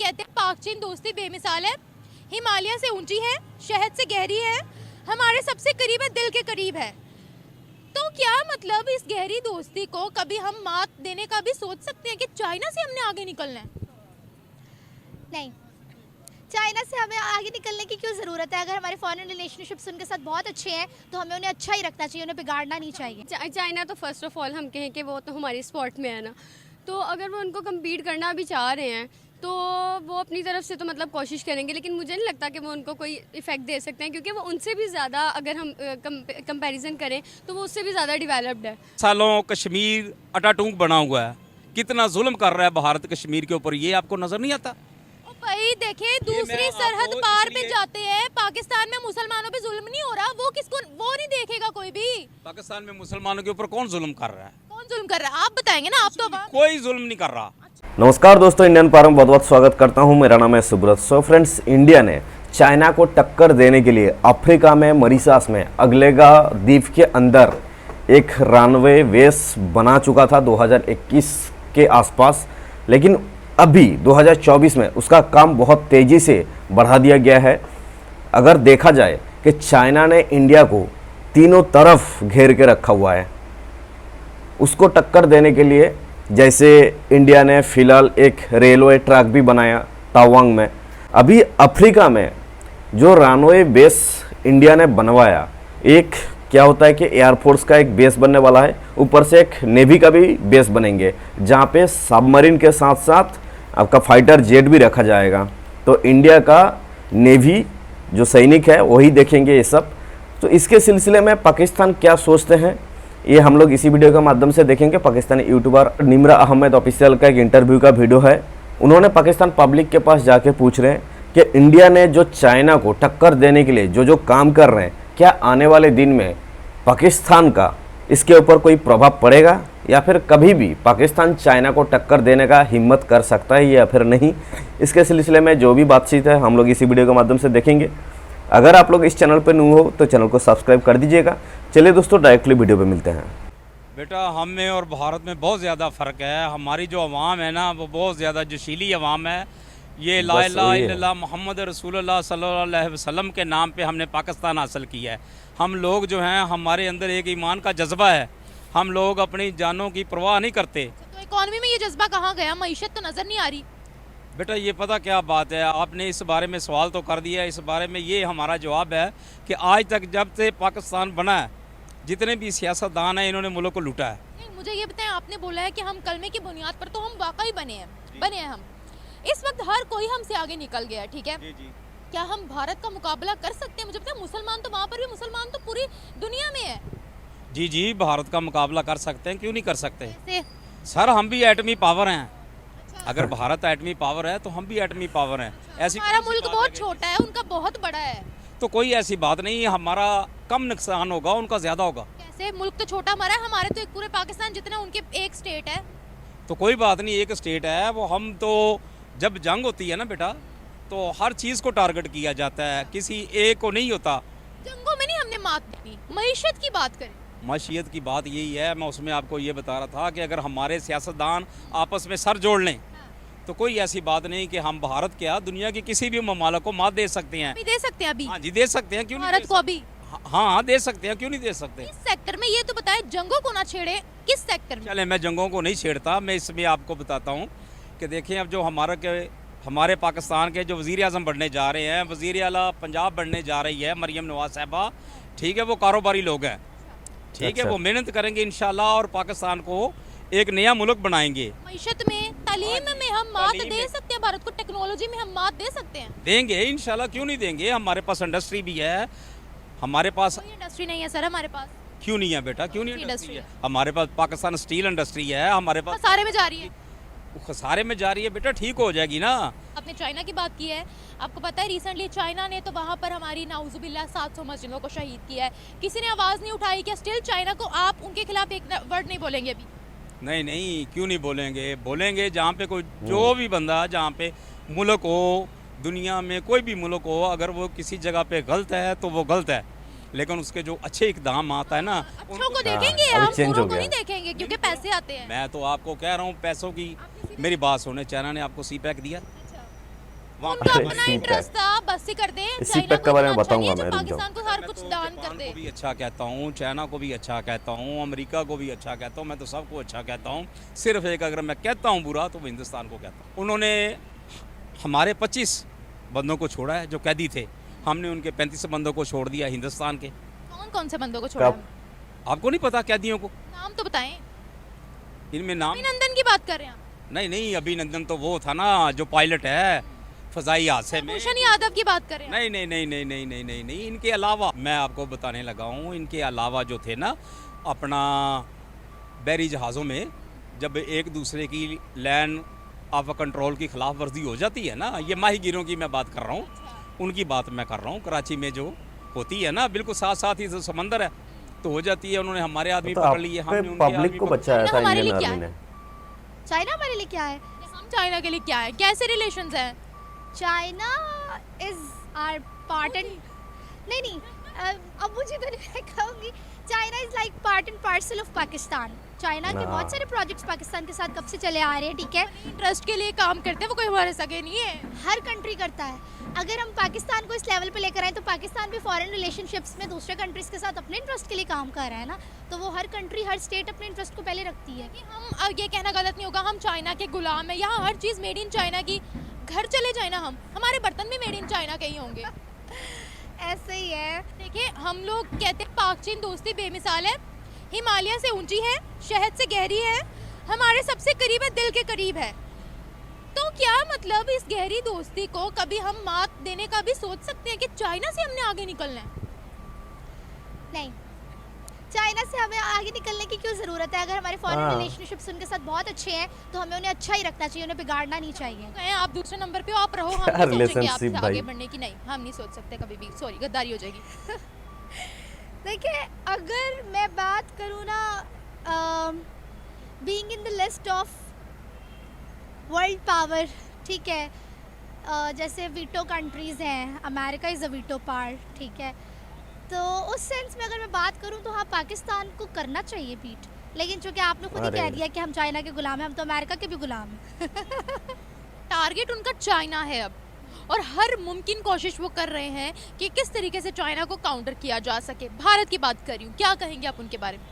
कहते हैं पाक चीन दोस्ती बेमिसाल है, हिमालय से ऊंची है, शहद से गहरी है, हमारे सबसे करीब है, दिल के करीब है। तो क्या मतलब इस गहरी दोस्ती को कभी हम मात देने का भी सोच सकते हैं कि चाइना से हमने आगे निकलना है? नहीं, चाइना से हमें आगे निकलने की क्यों ज़रूरत है? अगर हमारे फॉरेन रिलेशनशिप्स उनके साथ बहुत अच्छे हैं तो हमें उन्हें अच्छा ही रखना चाहिए, उन्हें बिगाड़ना नहीं चाहिए। चाइना तो फर्स्ट ऑफ ऑल हम कहें कि वो तो हमारी स्पॉट में है ना, तो अगर वो उनको कम्पीट करना भी चाह रहे हैं तो वो अपनी तरफ से तो मतलब कोशिश करेंगे, लेकिन मुझे नहीं लगता कि वो उनको कोई इफेक्ट दे सकते हैं, क्योंकि वो उनसे भी ज़्यादा अगर हम कंपैरिजन करें तो वो उससे भी ज़्यादा डेवलप्ड है। सालों कश्मीर अटाटूक बना हुआ है, कितना जुल्म कर रहा है भारत कश्मीर के ऊपर, ये आपको नजर नहीं आता? भाई देखिए, दूसरी सरहद पार पे जाते हैं, पाकिस्तान में मुसलमानों पे जुल्म नहीं हो रहा, वो नहीं देखेगा कोई भी। पाकिस्तान में मुसलमानों के ऊपर कौन जुल्म कर रहा है? कौन जुल्म कर रहा है आप बताएंगे ना, आप तो कोई जुल्म नहीं कर रहा। नमस्कार दोस्तों, इंडियन पावर में बहुत बहुत स्वागत करता हूं। मेरा नाम है सुब्रत। सो फ्रेंड्स, इंडिया ने चाइना को टक्कर देने के लिए अफ्रीका में मॉरिशस में अगलेगा द्वीप के अंदर एक रनवे बेस बना चुका था 2021 के आसपास, लेकिन अभी 2024 में उसका काम बहुत तेज़ी से बढ़ा दिया गया है। अगर देखा जाए कि चाइना ने इंडिया को तीनों तरफ घेर के रखा हुआ है, उसको टक्कर देने के लिए जैसे इंडिया ने फ़िलहाल एक रेलवे ट्रैक भी बनाया तवांग में। अभी अफ्रीका में जो रनवे बेस इंडिया ने बनवाया, एक क्या होता है कि एयरफोर्स का एक बेस बनने वाला है, ऊपर से एक नेवी का भी बेस बनेंगे, जहाँ पे सबमरीन के साथ साथ आपका फाइटर जेट भी रखा जाएगा। तो इंडिया का नेवी जो सैनिक है वही देखेंगे ये सब। तो इसके सिलसिले में पाकिस्तान क्या सोचते हैं, ये हम लोग इसी वीडियो के माध्यम से देखेंगे। पाकिस्तानी यूट्यूबर निम्रा अहमद ऑफिशियल का एक इंटरव्यू का वीडियो है। उन्होंने पाकिस्तान पब्लिक के पास जाके पूछ रहे हैं कि इंडिया ने जो चाइना को टक्कर देने के लिए जो काम कर रहे हैं, क्या आने वाले दिन में पाकिस्तान का इसके ऊपर कोई प्रभाव पड़ेगा, या फिर कभी भी पाकिस्तान चाइना को टक्कर देने का हिम्मत कर सकता है या फिर नहीं। इसके सिलसिले में जो भी बातचीत है हम लोग इसी वीडियो के माध्यम से देखेंगे। अगर आप लोग इस चैनल पर न्यू हो तो चैनल को सब्सक्राइब कर दीजिएगा। चलिए दोस्तों, डायरेक्टली वीडियो पे मिलते हैं। बेटा, हम में और भारत में बहुत ज़्यादा फ़र्क है। हमारी जो अवाम है ना, वो बहुत ज़्यादा जोशीली अवाम है। ये ला इलाहा इल्लल्लाह मोहम्मद रसूलुल्लाह सल्लल्लाहु अलैहि वसल्लम के नाम पे हमने पाकिस्तान हासिल किया है। हम लोग जो हैं, हमारे अंदर एक ईमान का जज्बा है, हम लोग अपनी जानों की परवाह नहीं करते। तो इकॉनमी में ये जज्बा कहाँ गया? मईशत तो नजर नहीं आ रही। बेटा, ये पता क्या बात है, आपने इस बारे में सवाल तो कर दिया। इस बारे में ये हमारा जवाब है कि आज तक जब से पाकिस्तान बना है, जितने भी सियासतदान हैं, इन्होंने मुल्क को लूटा है। नहीं, मुझे ये बताएं, आपने बोला है कि हम कलमे की बुनियाद पर, तो हम वाकई बने हैं हम। इस वक्त हर कोई हमसे आगे निकल गया, ठीक है? जी। क्या हम भारत का मुकाबला कर सकते हैं? मुझे पता है मुसलमान तो वहाँ पर भी, मुसलमान तो पूरी दुनिया में है। जी, भारत का मुकाबला कर सकते हैं, क्यों नहीं कर सकते? कैसे? सर, हम भी एटमी पावर हैं। अगर भारत एटमी पावर है तो हम भी एटमी पावर हैं। ऐसी हमारा मुल्क बहुत छोटा है, उनका बहुत बड़ा है। तो कोई ऐसी बात नहीं है, हमारा कम नुकसान होगा, उनका ज़्यादा होगा। कैसे? मुल्क तो छोटा हमारा है, हमारे तो एक पूरे पाकिस्तान जितना, उनके एक स्टेट है। तो कोई बात नहीं, एक स्टेट है वो। हम तो जब जंग होती है ना बेटा, तो हर चीज़ को टारगेट किया जाता है, किसी एक को नहीं होता। जंगों में नहीं हमने मात दी। मईशत की बात करें, मशीयत की बात यही है। मैं उसमें आपको ये बता रहा था कि अगर हमारे सियासतदान आपस में सर जोड़ लें तो कोई ऐसी बात नहीं कि हम भारत क्या दुनिया की किसी भी ममालिक को मात दे सकते हैं। अभी दे सकते हैं अभी? हाँ जी, दे सकते हैं, क्यों नहीं? भारत को अभी? हाँ, दे सकते हैं, क्यों नहीं दे सकते? किस सेक्टर में, ये तो बताएं, जंगों को ना छेड़े, किस सेक्टर में? चले, मैं जंगों को नहीं छेड़ता, मैं इसमें आपको बताता हूँ कि देखें, अब जो हमारे पाकिस्तान के जो वज़ीर आज़म बनने जा रहे हैं, वज़ीर आला पंजाब बनने जा रही है मरियम नवाज साहिबा, ठीक है? वो कारोबारी लोग हैं, ठीक है? वो मेहनत करेंगे इंशाल्लाह और पाकिस्तान को एक नया मुल्क बनाएंगे। मईशत में, तालीम में हम मात दे सकते हैं भारत को, टेक्नोलॉजी में हम मात दे सकते हैं। देंगे इंशाल्लाह, क्यों नहीं देंगे? हमारे पास इंडस्ट्री भी है, हमारे पास। कोई इंडस्ट्री नहीं है सर हमारे पास। क्यों नहीं है बेटा, क्यों नहीं इंडस्ट्री है? हमारे पास पाकिस्तान स्टील इंडस्ट्री है, हमारे पास। खसारे में जा रही है। खसारे में जा रही है बेटा, ठीक हो जाएगी ना। आपने चाइना की बात की है, आपको पता है रिसेंटली चाइना ने तो वहाँ पर हमारी नाउजुबिल्लाह 700 मस्जिदों को शहीद किया है। किसी ने आवाज़ नहीं उठाई? क्या स्टिल चाइना को आप उनके खिलाफ एक वर्ड नहीं बोलेंगे अभी? नहीं, क्यों नहीं बोलेंगे? बोलेंगे। जहाँ पे कोई जो भी बंदा, जहाँ पे मुल्क हो, दुनिया में कोई भी मुल्क हो, अगर वो किसी जगह पे गलत है तो वो गलत है, लेकिन उसके जो अच्छे इकदाम आता है ना, अच्छों को देखेंगे, हम बुरों को नहीं देखेंगे, क्योंकि पैसे आते हैं। मैं तो आपको कह रहा हूँ, पैसों की मेरी बात सुने, चाइना ने आपको सी पैक दिया? वहाँ उनका अरे, अपना इसी इंटरेस्ट पैक। था, बस ही कर दें। इसी चाइना पैक को के बारे में इतना अच्छा नहीं बताऊंगा है जो मैं, रुक पाकिस्तान को हर मैं कुछ तो दान कर जापान दे। को भी अच्छा कहता हूँ, चाइना को भी अच्छा कहता हूँ, अमेरिका को भी अच्छा कहता हूँ, मैं तो सबको अच्छा कहता हूँ। सिर्फ एक अगर मैं कहता हूँ बुरा तो वो हिंदुस्तान को कहता हूँ। उन्होंने हमारे 25 बंदों को छोड़ा है जो कैदी थे, हमने उनके 35 बंदों को छोड़ दिया हिंदुस्तान के। कौन कौन से बंदों को छोड़ा कब? है? आपको नहीं पता कैदियों को? नाम तो बताएं। इनमें नाम अभिनंदन की बात कर रहे हैं आप? नहीं, अभिनंदन तो वो था ना जो पायलट है फजाई हादसे में। भूषण यादव की बात कर रहे हैं? नहीं, इनके अलावा मैं आपको बताने लगा हूँ, इनके अलावा जो थे ना अपना बहरी जहाज़ों में जब एक दूसरे की लैंड ऑफ कंट्रोल की खिलाफ वर्जी हो जाती है ना, ये माहीगीरों की मैं बात कर रहा हूँ, उनकी बात मैं कर रहा हूँ। कराची में जो होती है ना बिल्कुल साथ साथ ही जो समंदर है तो हो जाती है। उन्होंने हमारे आदमी तो पकड़ लिए, हमने उनके पब्लिक आदमी को पकड़- बचाया था हमारे इंडियन लिए क्या आर्मी है? ने। चाइना हमारे लिए क्या है? हम चाइना के लिए क्या है? कैसे रिलेशंस हैं? China is our part and नहीं अब मुझे तो नहीं, मैं कहूँगी China is like part and parcel of Pakistan. China के हाँ। बहुत सारे प्रोजेक्ट्स पाकिस्तान के साथ कब से चले आ रहे हैं, ठीक है। इंटरेस्ट के लिए काम करते हैं, वो कोई हमारे सगे नहीं है। हर कंट्री करता है। अगर हम पाकिस्तान को इस लेवल पे लेकर आए तो पाकिस्तान भी फॉरेन रिलेशनशिप्स में दूसरे कंट्रीज के साथ अपने इंटरेस्ट के लिए काम कर रहा है ना, तो वो हर कंट्री हर स्टेट अपने इंटरेस्ट को पहले रखती है। कि हम ये कहना गलत नहीं होगा हम चाइना के गुलाम हैं। यहाँ हर चीज़ मेड इन चाइना की। घर चले जाए ना, हम हमारे बर्तन भी मेड इन चाइना के ही होंगे। ऐसे ही है। देखिए हम लोग कहते हैं पाक चीन दोस्ती बेमिसाल है, हिमालय से ऊंची है, शहद से गहरी है, हमारे सबसे करीब है, दिल के करीब है। तो क्या मतलब इस गहरी दोस्ती को कभी हम मात देने का भी सोच सकते हैं कि चाइना से हमने आगे निकलना है? नहीं, चाइना से हमें आगे निकलने की क्यों ज़रूरत है? अगर हमारे फॉरेन हाँ। रिलेशनशिप्स उनके साथ बहुत अच्छे हैं तो हमें उन्हें अच्छा ही रखना चाहिए, उन्हें बिगाड़ना नहीं चाहिए। कहें आप दूसरे नंबर पे हो, आप रहो, हम क्या नहीं सोचेंगे relationship आपसे आगे भाई? बढ़ने की। नहीं, हम नहीं सोच सकते कभी भी, सॉरी गद्दारी हो जाएगी। देखिए अगर मैं बात करूँ ना, being in the list of world power, ठीक है, जैसे वीटो कंट्रीज़ हैं, America is a veto power, ठीक है, तो उस सेंस में अगर मैं बात करूँ तो हाँ पाकिस्तान को करना चाहिए बीट, लेकिन चूँकि आपने खुद ही अरे। कह दिया कि हम चाइना के गुलाम हैं, हम तो अमेरिका के भी गुलाम हैं। टारगेट उनका चाइना है अब, और हर मुमकिन कोशिश वो कर रहे हैं कि किस तरीके से चाइना को काउंटर किया जा सके। भारत की बात कर रही हूँ, क्या कहेंगे आप उनके बारे में?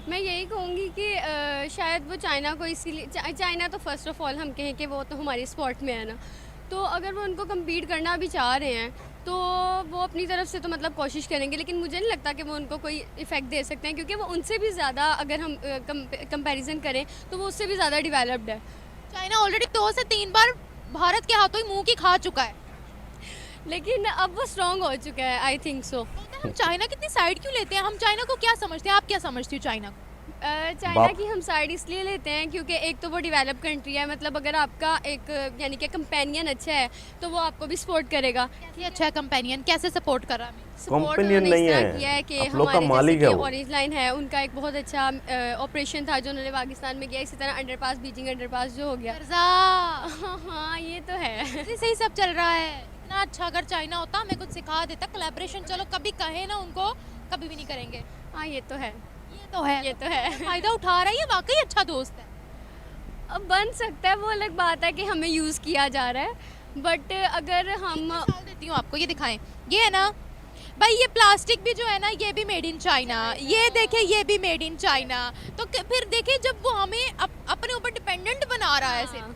मैं यही कहूँगी कि शायद वो चाइना को इसीलिए चाइना तो फर्स्ट ऑफ ऑल हम कहें कि वो तो हमारी स्पॉट में है ना, तो अगर वो उनको कम्पीट करना भी चाह रहे हैं तो वो अपनी तरफ से तो मतलब कोशिश करेंगे, लेकिन मुझे नहीं लगता कि वो उनको कोई इफ़ेक्ट दे सकते हैं, क्योंकि वो उनसे भी ज़्यादा अगर हम कंपैरिजन करें तो वो उससे भी ज़्यादा डेवलप्ड है। चाइना ऑलरेडी 2 से 3 बार भारत के हाथों ही मुंह की खा चुका है। लेकिन अब वो स्ट्रॉन्ग हो चुका है, आई थिंक सो। हम चाइना कितनी साइड क्यों लेते हैं? हम चाइना को क्या समझते हैं? आप क्या समझती हो चाइना को? चाइना बाप- की हम साइड इसलिए लेते हैं क्योंकि एक तो वो डेवलप कंट्री है, मतलब अगर आपका एक यानी कि कंपेनियन अच्छा है तो वो आपको भी सपोर्ट करेगा। ये अच्छा है कंपेनियन, कैसे सपोर्ट कर रहा है? सपोर्ट Companion उन्होंने इस नहीं तरह है, किया है कि आप लोग का हमारे मालिक जैसे है कि वो। ऑरेंज लाइन है, उनका एक बहुत अच्छा ऑपरेशन था जो उन्होंने पाकिस्तान में किया। इसी तरह अंडरपास, बीजिंग अंडरपास जो हो गया। हाँ ये तो है। इसी से ही सब चल रहा है। इतना अच्छा अगर चाइना होता, हमें कुछ सिखा देता, कोलैबोरेशन चलो कभी कहे ना उनको, कभी भी नहीं करेंगे। हाँ ये तो है, ये तो है, ये तो है। फायदा उठा रहा है, ये वाकई अच्छा दोस्त है। अब बन सकता है, वो अलग बात है कि हमें यूज़ किया जा रहा है, बट अगर हम मिसाल देती हूँ आपको, ये दिखाएं, ये है ना भाई, ये प्लास्टिक भी जो है ना ये भी मेड इन चाइना, ये देखे ये भी मेड इन चाइना। तो फिर देखे जब वो हमें अपने ऊपर डिपेंडेंट बना रहा है सिर्फ।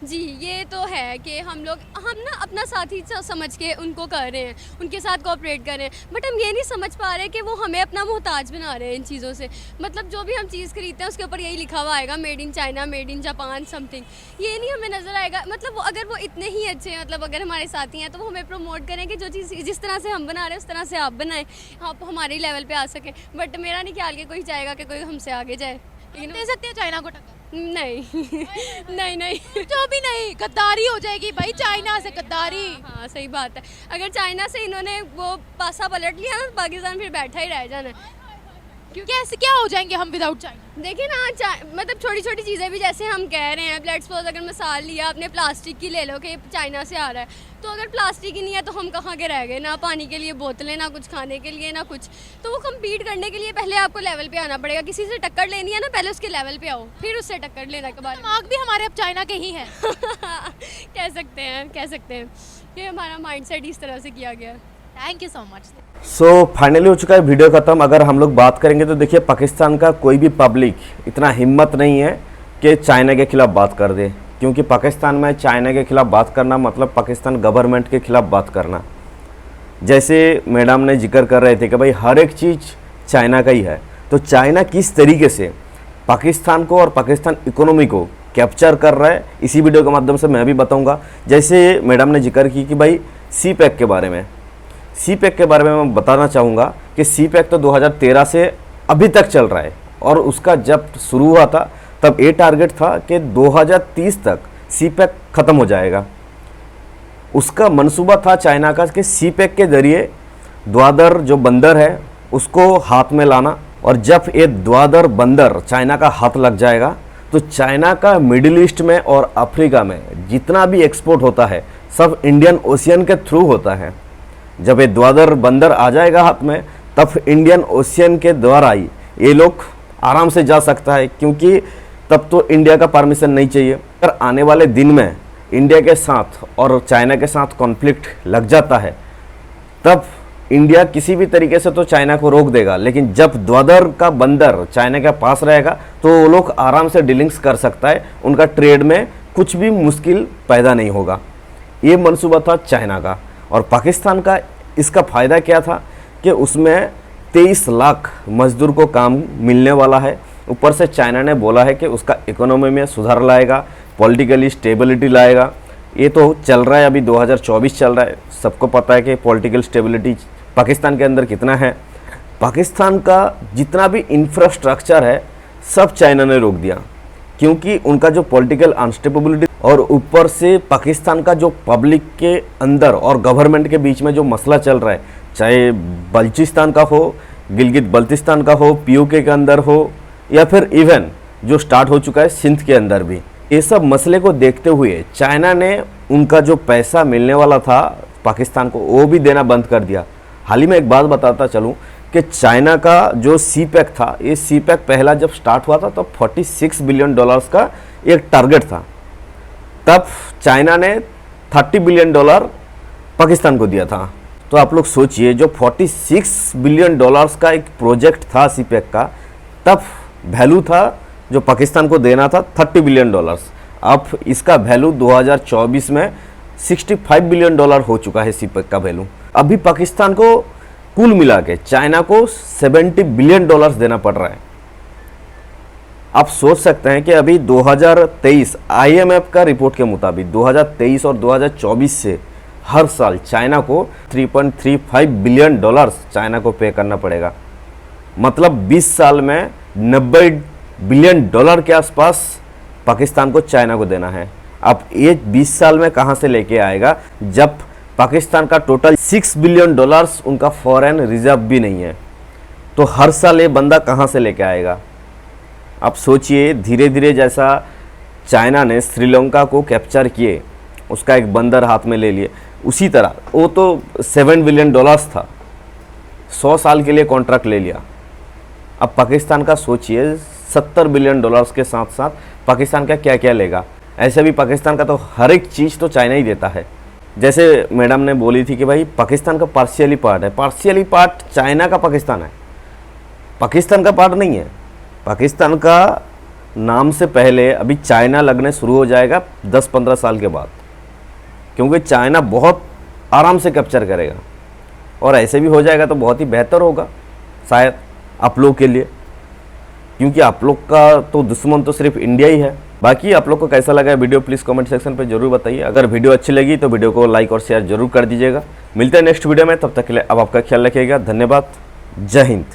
जी ये तो है कि हम ना अपना साथी समझ के उनको कर रहे हैं, उनके साथ कोऑपरेट कर रहे हैं, बट हम ये नहीं समझ पा रहे कि वो हमें अपना मोहताज बना रहे हैं इन चीज़ों से। मतलब जो भी हम चीज़ खरीदते हैं उसके ऊपर यही लिखा हुआ आएगा made in China, made in Japan something, ये नहीं हमें नज़र आएगा। मतलब वो अगर वो इतने ही अच्छे हैं, मतलब अगर हमारे साथी हैं तो वो हमें प्रमोट करें कि जो चीज़ जिस तरह से हम बना रहे हैं उस तरह से आप बनाएं, आप हमारे लेवल पे आ सकें। बट मेरा नहीं ख्याल कि कोई चाहेगा कि कोई हमसे आगे जाए, लेकिन दे सकते हैं चाइना को टक्कर? नहीं नहीं नहीं जो भी नहीं, गद्दारी हो जाएगी भाई, चाइना से गद्दारी। हाँ सही बात है। अगर चाइना से इन्होंने वो पासा पलट लिया ना तो पाकिस्तान फिर बैठा ही रह जाना है। कैसे क्या हो जाएंगे हम विदाउट चाइना? देखिए ना मतलब छोटी छोटी चीज़ें भी जैसे हम कह रहे हैं, लेट्स सपोज अगर मिसाल लिया आपने प्लास्टिक की ले लो कि चाइना से आ रहा है, तो अगर प्लास्टिक ही नहीं है तो हम कहाँ के रह गए? ना पानी के लिए बोतलें, ना कुछ खाने के लिए, ना कुछ। तो वो कम्पीट करने के लिए पहले आपको लेवल पे आना पड़ेगा। किसी से टक्कर लेनी है ना, पहले उसके लेवल पे आओ, फिर उससे टक्कर लेने के बाद दिमाग भी हमारे अब चाइना के ही हैं। कह सकते हैं ये हमारा माइंडसेट इस तरह से किया गया है। Thank you so much. So finally हो चुका है वीडियो ख़त्म। अगर हम लोग बात करेंगे तो देखिए, पाकिस्तान का कोई भी पब्लिक इतना हिम्मत नहीं है कि चाइना के खिलाफ बात कर दे, क्योंकि पाकिस्तान में चाइना के खिलाफ बात करना मतलब पाकिस्तान गवर्नमेंट के खिलाफ बात करना। जैसे मैडम ने जिक्र कर रहे थे कि भाई हर एक चीज़ चाइना का ही है, तो चाइना किस तरीके से पाकिस्तान को और पाकिस्तान इकोनॉमी को कैप्चर कर रहा है, इसी वीडियो के माध्यम से मैं भी बताऊंगा। जैसे मैडम ने जिक्र की कि भाई सी पैक के बारे में, सी पैक के बारे में मैं बताना चाहूँगा कि सी पैक तो 2013 से अभी तक चल रहा है, और उसका जब शुरू हुआ था तब ये टारगेट था कि 2030 तक सी पैक ख़त्म हो जाएगा। उसका मंसूबा था चाइना का कि सी पैक के ज़रिए ग्वादर जो बंदर है उसको हाथ में लाना, और जब ये ग्वादर बंदर चाइना का हाथ लग जाएगा तो चाइना का मिडिल ईस्ट में और अफ्रीका में जितना भी एक्सपोर्ट होता है सब इंडियन ओशियन के थ्रू होता है। जब ये ग्वादर बंदर आ जाएगा हाथ में, तब इंडियन ओशियन के द्वारा ही ये लोग आराम से जा सकता है, क्योंकि तब तो इंडिया का परमिशन नहीं चाहिए। अगर आने वाले दिन में इंडिया के साथ और चाइना के साथ कॉन्फ्लिक्ट लग जाता है, तब इंडिया किसी भी तरीके से तो चाइना को रोक देगा, लेकिन जब ग्वादर का बंदर चाइना के पास रहेगा तो वो लोग आराम से डीलिंग्स कर सकता है, उनका ट्रेड में कुछ भी मुश्किल पैदा नहीं होगा। ये मंसूबा था चाइना का। और पाकिस्तान का इसका फ़ायदा क्या था कि उसमें 23 लाख मजदूर को काम मिलने वाला है। ऊपर से चाइना ने बोला है कि उसका इकोनॉमी में सुधार लाएगा, पॉलिटिकली स्टेबिलिटी लाएगा। ये तो चल रहा है, अभी 2024 चल रहा है, सबको पता है कि पॉलिटिकल स्टेबिलिटी पाकिस्तान के अंदर कितना है। पाकिस्तान का जितना भी इंफ्रास्ट्रक्चर है सब चाइना ने रोक दिया, क्योंकि उनका जो पॉलिटिकल अनस्टेबिलिटी और ऊपर से पाकिस्तान का जो पब्लिक के अंदर और गवर्नमेंट के बीच में जो मसला चल रहा है, चाहे बलूचिस्तान का हो, गिलगित बल्तिस्तान का हो, पीओके के अंदर हो, या फिर इवन जो स्टार्ट हो चुका है सिंध के अंदर भी, ये सब मसले को देखते हुए चाइना ने उनका जो पैसा मिलने वाला था पाकिस्तान को वो भी देना बंद कर दिया। हाल ही में एक बात बताता चलूँ कि चाइना का जो सी पैक था, ये सी पैक पहला जब स्टार्ट हुआ था तो $46 बिलियन का एक टारगेट था। तब चाइना ने $30 बिलियन पाकिस्तान को दिया था। तो आप लोग सोचिए, जो $46 बिलियन का एक प्रोजेक्ट था सी पैक का, तब वैल्यू था जो पाकिस्तान को देना था $30 बिलियन। अब इसका वैल्यू 2024 में $65 बिलियन हो चुका है सी पैक का वैल्यू। अभी पाकिस्तान को कुल मिला के चाइना को $70 बिलियन देना पड़ रहा है। आप सोच सकते हैं कि अभी 2023 IMF का रिपोर्ट के मुताबिक 2023 और 2024 से हर साल चाइना को $3.35 बिलियन चाइना को पे करना पड़ेगा। मतलब 20 साल में $90 बिलियन के आसपास पाकिस्तान को चाइना को देना है। अब ये 20 साल में कहाँ से लेके आएगा, जब पाकिस्तान का टोटल $6 बिलियन उनका फॉरेन रिजर्व भी नहीं है, तो हर साल ये बंदा कहाँ से लेके आएगा। आप सोचिए, धीरे धीरे जैसा चाइना ने श्रीलंका को कैप्चर किए, उसका एक बंदर हाथ में ले लिए, उसी तरह वो तो $7 बिलियन था, 100 साल के लिए कॉन्ट्रैक्ट ले लिया। अब पाकिस्तान का सोचिए, $70 बिलियन के साथ साथ पाकिस्तान का क्या क्या लेगा। ऐसे भी पाकिस्तान का तो हर एक चीज़ तो चाइना ही देता है। जैसे मैडम ने बोली थी कि भाई पाकिस्तान का पार्शियली पार्ट है, पार्शियली पार्ट चाइना का पाकिस्तान है, पाकिस्तान का पार्ट नहीं है। पाकिस्तान का नाम से पहले अभी चाइना लगने शुरू हो जाएगा 10-15 साल के बाद, क्योंकि चाइना बहुत आराम से कैप्चर करेगा, और ऐसे भी हो जाएगा तो बहुत ही बेहतर होगा शायद आप लोग के लिए, क्योंकि आप लोग का तो दुश्मन तो सिर्फ इंडिया ही है। बाकी आप लोग को कैसा लगा वीडियो प्लीज़ कमेंट सेक्शन पे जरूर बताइए। अगर वीडियो अच्छी लगी तो वीडियो को लाइक और शेयर जरूर कर दीजिएगा। मिलते हैं नेक्स्ट वीडियो में, तब तक के लिए अब आपका ख्याल रखिएगा। धन्यवाद, जय हिंद।